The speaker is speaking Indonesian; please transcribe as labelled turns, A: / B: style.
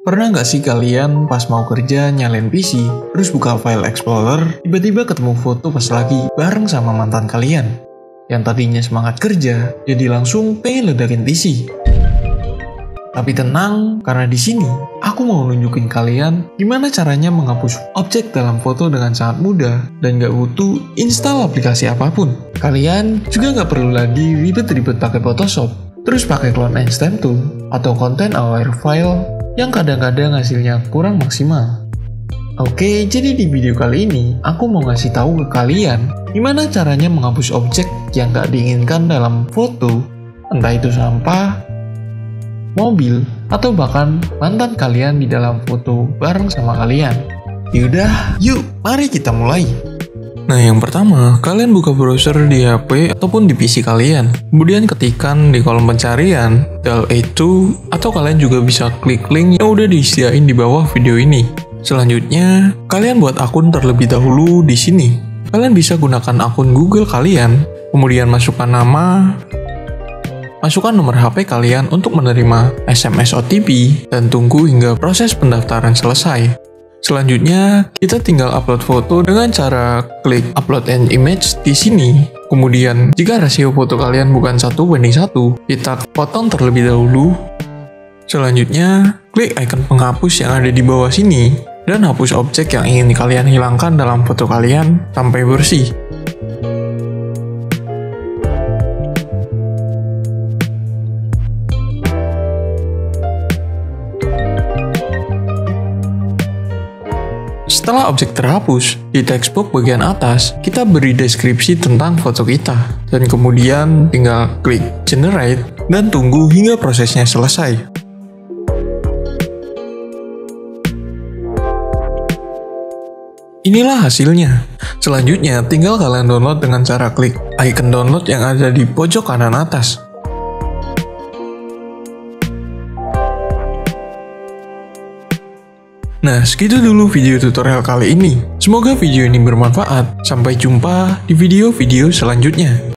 A: Pernah nggak sih kalian pas mau kerja nyalain PC, terus buka file explorer, tiba-tiba ketemu foto pas lagi bareng sama mantan kalian? Yang tadinya semangat kerja, jadi langsung pengen ledakin PC. Tapi tenang, karena di sini aku mau nunjukin kalian gimana caranya menghapus objek dalam foto dengan sangat mudah dan nggak butuh install aplikasi apapun. Kalian juga nggak perlu lagi ribet-ribet pakai Photoshop, terus pakai clone and stamp tool atau content aware file yang kadang-kadang hasilnya kurang maksimal. Oke, jadi di video kali ini aku mau ngasih tahu ke kalian gimana caranya menghapus objek yang nggak diinginkan dalam foto, entah itu sampah, mobil, atau bahkan mantan kalian di dalam foto bareng sama kalian. Yaudah, yuk mari kita mulai. Nah, yang pertama, kalian buka browser di HP ataupun di PC kalian. Kemudian ketikkan di kolom pencarian DALL-E 2 atau kalian juga bisa klik link yang udah disediain di bawah video ini. Selanjutnya, kalian buat akun terlebih dahulu di sini. Kalian bisa gunakan akun Google kalian, kemudian masukkan nama, masukkan nomor HP kalian untuk menerima SMS OTP, dan tunggu hingga proses pendaftaran selesai. Selanjutnya, kita tinggal upload foto dengan cara klik upload an image di sini. Kemudian, jika rasio foto kalian bukan 1:1, kita potong terlebih dahulu. Selanjutnya, klik icon penghapus yang ada di bawah sini, dan hapus objek yang ingin kalian hilangkan dalam foto kalian sampai bersih. Setelah objek terhapus, di textbox bagian atas, kita beri deskripsi tentang foto kita. Dan kemudian tinggal klik generate dan tunggu hingga prosesnya selesai. Inilah hasilnya. Selanjutnya, tinggal kalian download dengan cara klik icon download yang ada di pojok kanan atas. Nah, segitu dulu video tutorial kali ini. Semoga video ini bermanfaat. Sampai jumpa di video-video selanjutnya.